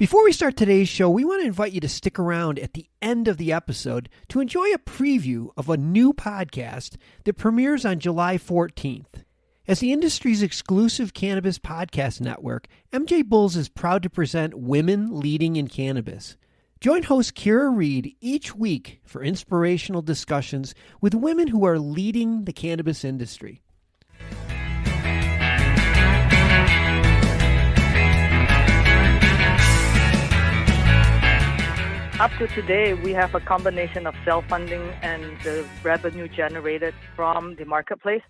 Before we start today's show, we want to invite you to stick around at the end of the episode to enjoy a preview of a new podcast that premieres on July 14th. As the industry's exclusive Cannabis Podcast Network, MJBulls is proud to present Women Leading in Cannabis. Join host Kira Reed each week for inspirational discussions with women who are leading the cannabis industry. Up to today, we have a combination of self-funding and the revenue generated from the marketplace.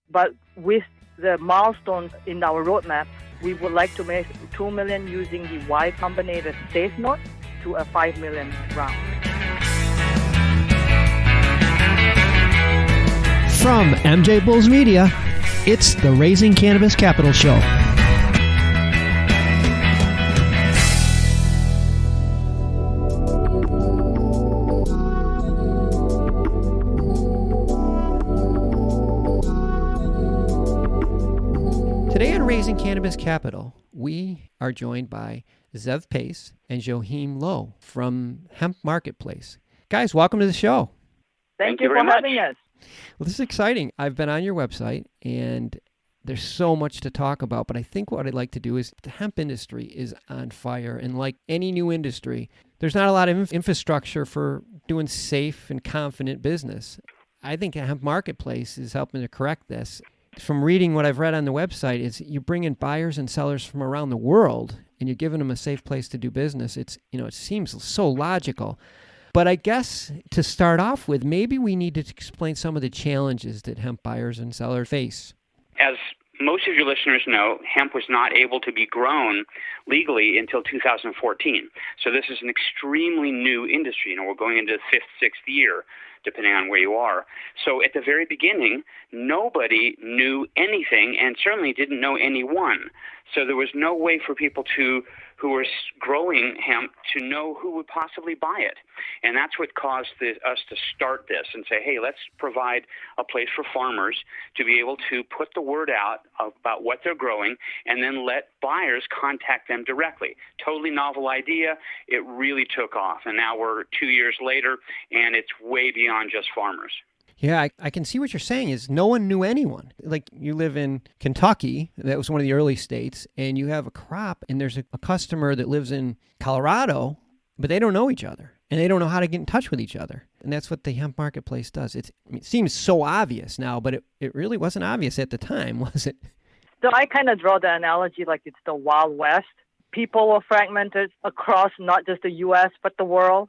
But with the milestones in our roadmap, we would like to make $2 million using the Y Combinator Safe Note to a $5 million round. From MJBulls Media, it's the Raising Cannabis Capital Show. Today on Raising Cannabis Capital, we are joined by Zev Paiss and Joheem Loh from Hemp Marketplace. Guys, welcome to the show. Thank you for having us. Well, this is exciting. I've been on your website, and there's so much to talk about, but I think what I'd like to do is the hemp industry is on fire, and like any new industry, there's not a lot of infrastructure for doing safe and confident business. I think Hemp Marketplace is helping to correct this. From reading what I've read on the website, is you bring in buyers and sellers from around the world and you're giving them a safe place to do business. It seems so logical. But I guess to start off with, maybe we need to explain some of the challenges that hemp buyers and sellers face. As most of your listeners know, hemp was not able to be grown legally until 2014. So this is an extremely new industry. We're going into the fifth, sixth year, depending on where you are. So at the very beginning, nobody knew anything and certainly didn't know anyone. So there was no way for people who were growing hemp to know who would possibly buy it. And that's what caused us to start this and say, hey, let's provide a place for farmers to be able to put the word out about what they're growing and then let buyers contact them directly. Totally novel idea. It really took off. And now we're 2 years later, and it's way beyond just farmers. Yeah, I can see what you're saying is no one knew anyone. Like you live in Kentucky, that was one of the early states, and you have a crop, and there's a customer that lives in Colorado, but they don't know each other, and they don't know how to get in touch with each other. And that's what the Hemp Marketplace does. It seems so obvious now, but it really wasn't obvious at the time, was it? So I kind of draw the analogy like it's the Wild West. People were fragmented across not just the U.S., but the world.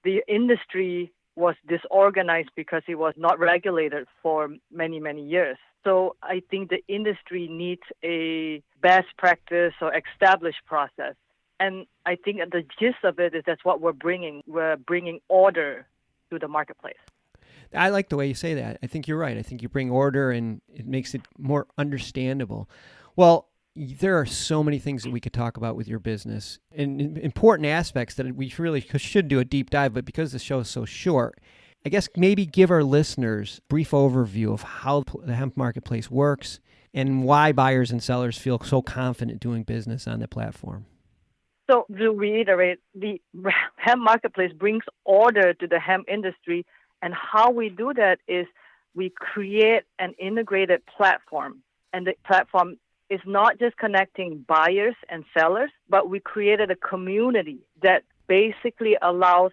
The industry was disorganized because it was not regulated for many, many years. So I think the industry needs a best practice or established process. And I think the gist of it is that's what we're bringing. We're bringing order to the marketplace. I like the way you say that. I think you're right. I think you bring order and it makes it more understandable. Well, there are so many things that we could talk about with your business and important aspects that we really should do a deep dive, but because the show is so short, I guess maybe give our listeners a brief overview of how the hemp marketplace works and why buyers and sellers feel so confident doing business on the platform. So to reiterate, the hemp marketplace brings order to the hemp industry, and how we do that is we create an integrated platform, and the platform is not just connecting buyers and sellers, but we created a community that basically allows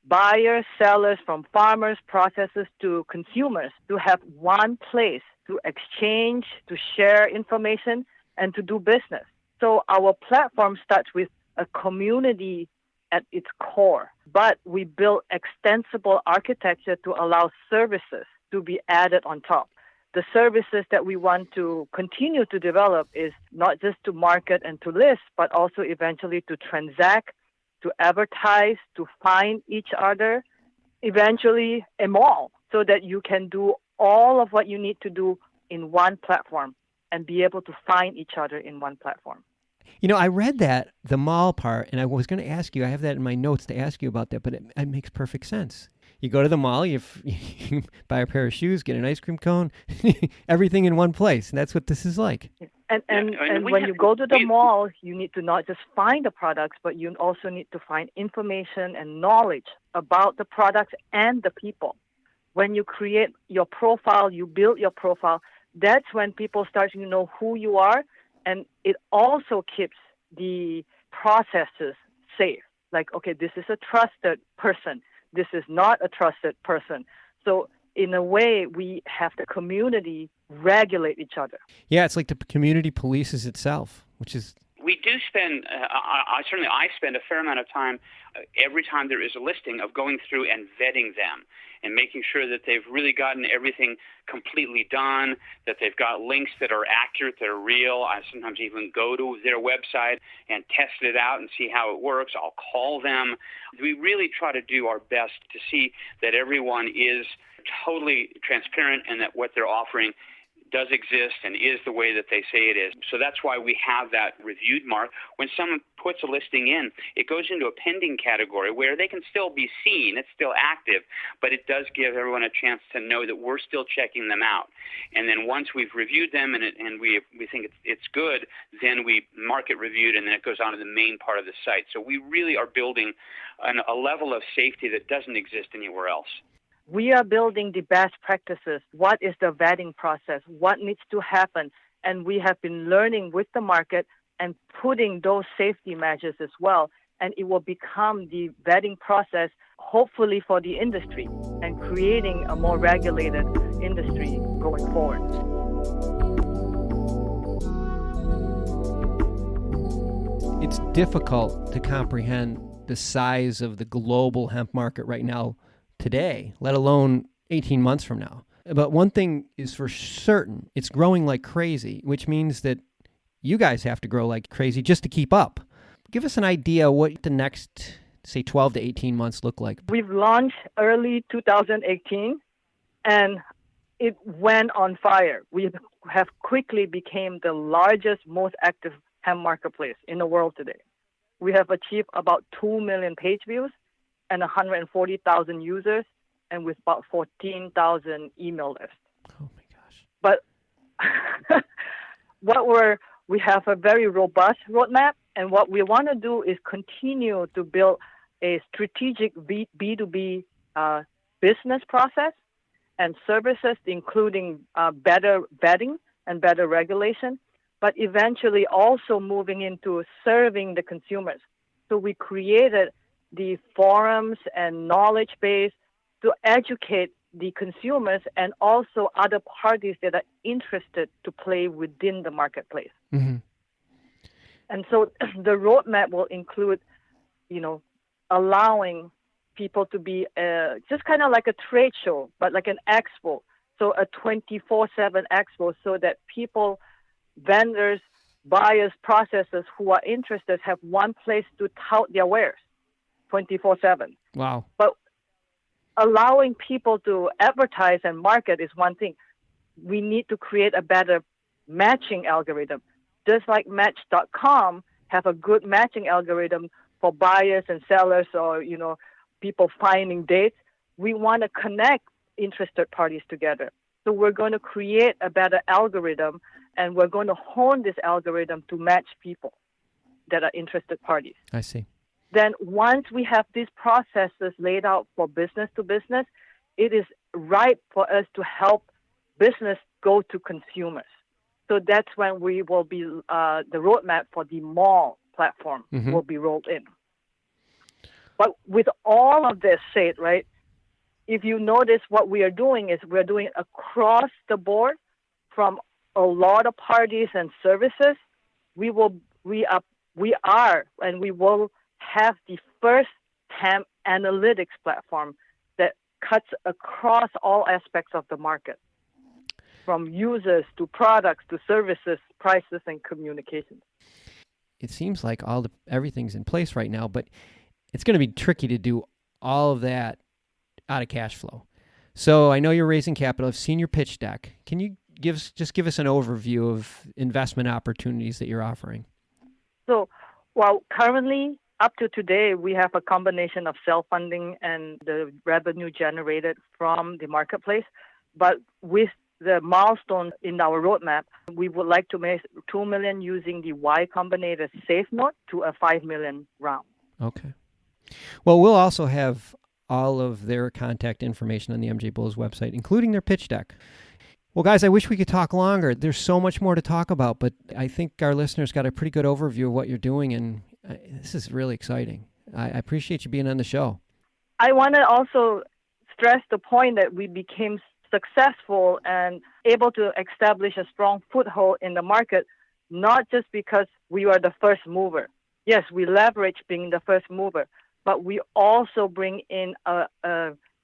buyers, sellers, from farmers, processors to consumers to have one place to exchange, to share information, and to do business. So our platform starts with a community at its core, but we build extensible architecture to allow services to be added on top. The services that we want to continue to develop is not just to market and to list, but also eventually to transact, to advertise, to find each other, eventually a mall, so that you can do all of what you need to do in one platform and be able to find each other in one platform. You know, I read that, the mall part, and I was going to ask you, I have that in my notes to ask you about that, but it makes perfect sense. You go to the mall, you buy a pair of shoes, get an ice cream cone, everything in one place. And that's what this is like. And when you go to the mall, you need to not just find the products, but you also need to find information and knowledge about the products and the people. When you create your profile, you build your profile, that's when people start to know who you are, and it also keeps the processes safe. Like, okay, this is a trusted person. This is not a trusted person. So in a way, we have the community regulate each other. Yeah, it's like the community polices itself, which is... We do spend, I spend a fair amount of time every time there is a listing of going through and vetting them and making sure that they've really gotten everything completely done, that they've got links that are accurate, that are real. I sometimes even go to their website and test it out and see how it works. I'll call them. We really try to do our best to see that everyone is totally transparent and that what they're offering does exist and is the way that they say it is. So that's why we have that reviewed mark. When someone puts a listing in, it goes into a pending category where they can still be seen. It's still active, but it does give everyone a chance to know that we're still checking them out. And then once we've reviewed them and we think it's good, then we mark it reviewed, and then it goes on to the main part of the site. So we really are building a level of safety that doesn't exist anywhere else. We are building the best practices. What is the vetting process? What needs to happen? And we have been learning with the market and putting those safety measures as well. And it will become the vetting process, hopefully for the industry, and creating a more regulated industry going forward. It's difficult to comprehend the size of the global hemp market right now today, let alone 18 months from now. But one thing is for certain, it's growing like crazy, which means that you guys have to grow like crazy just to keep up. Give us an idea what the next, say, 12 to 18 months look like. We've launched early 2018, and it went on fire. We have quickly become the largest, most active hemp marketplace in the world today. We have achieved about 2 million page views and 140,000 users, and with about 14,000 email lists. Oh my gosh! But we have a very robust roadmap, and what we want to do is continue to build a strategic B2B business process and services, including better vetting and better regulation, but eventually also moving into serving the consumers. So we created the forums and knowledge base to educate the consumers and also other parties that are interested to play within the marketplace. Mm-hmm. And so the roadmap will include, allowing people to be just kind of like a trade show, but like an expo. So a 24/7 expo, so that people, vendors, buyers, processors who are interested have one place to tout their wares. 24/7. Wow. But allowing people to advertise and market is one thing. We need to create a better matching algorithm. Just like Match.com have a good matching algorithm for buyers and sellers, or people finding dates, we want to connect interested parties together. So we're going to create a better algorithm, and we're going to hone this algorithm to match people that are interested parties. I see. Then once we have these processes laid out for business to business, it is right for us to help business go to consumers. So that's when we will be, the roadmap for the mall platform will be rolled in. But with all of this said, right, if you notice what we are doing is we're doing across the board from a lot of parties and services. We are, and we will have the first hemp analytics platform that cuts across all aspects of the market, from users to products to services, prices, and communications. It seems like everything's in place right now, but it's going to be tricky to do all of that out of cash flow. So I know you're raising capital. I've seen your pitch deck. Can you give us an overview of investment opportunities that you're offering? So, currently, up to today, we have a combination of self-funding and the revenue generated from the marketplace. But with the milestone in our roadmap. We would like to make 2 million using the Y Combinator safe node to a 5 million round. Okay. Well, we'll also have all of their contact information on the MJ Bulls website, including their pitch deck. Well, guys, I wish we could talk longer. There's so much more to talk about, but I think our listeners got a pretty good overview of what you're doing, and this is really exciting. I appreciate you being on the show. I want to also stress the point that we became successful and able to establish a strong foothold in the market, not just because we are the first mover. Yes, we leverage being the first mover, but we also bring in a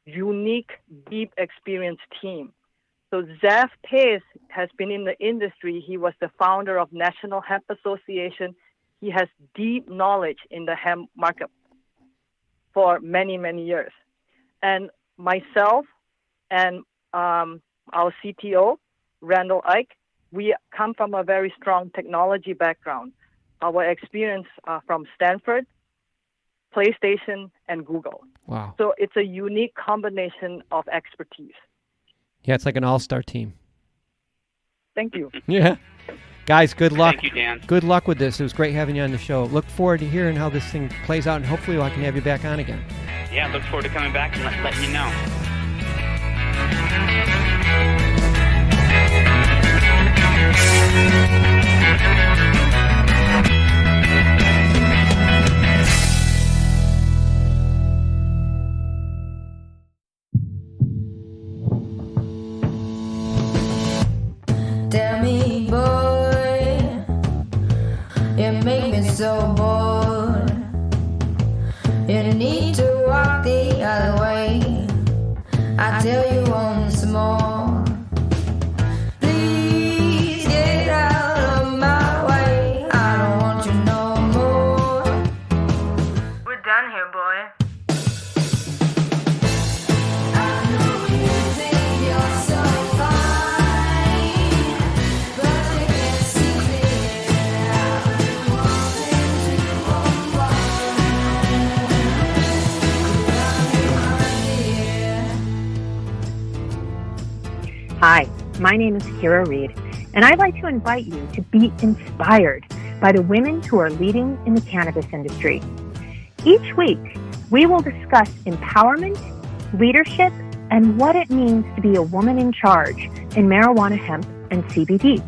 unique, deep, experienced team. So Zev Paiss has been in the industry. He was the founder of National Hemp Association. He has deep knowledge in the hemp market for many, many years. And myself and our CTO, Randall Ike, we come from a very strong technology background. Our experience from Stanford, PlayStation, and Google. Wow. So it's a unique combination of expertise. Yeah, it's like an all-star team. Thank you. Yeah. Guys, good luck. Thank you, Dan. Good luck with this. It was great having you on the show. Look forward to hearing how this thing plays out, and hopefully I can have you back on again. Yeah, look forward to coming back and letting you know. Tell me, boy, you make me so bored. You need to walk the other way. I tell you once more. Please get out of my way. I don't want you no more. We're done here, boy. Hi, my name is Kira Reed, and I'd like to invite you to be inspired by the women who are leading in the cannabis industry. Each week, we will discuss empowerment, leadership, and what it means to be a woman in charge in marijuana, hemp, and CBD.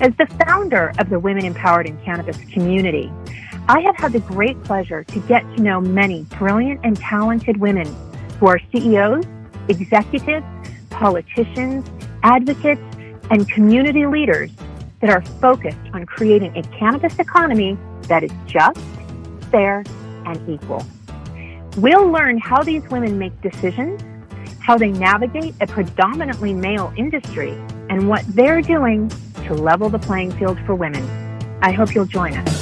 As the founder of the Women Empowered in Cannabis community, I have had the great pleasure to get to know many brilliant and talented women who are CEOs, executives, politicians, advocates, and community leaders that are focused on creating a cannabis economy that is just, fair, and equal. We'll learn how these women make decisions, how they navigate a predominantly male industry, and what they're doing to level the playing field for women. I hope you'll join us.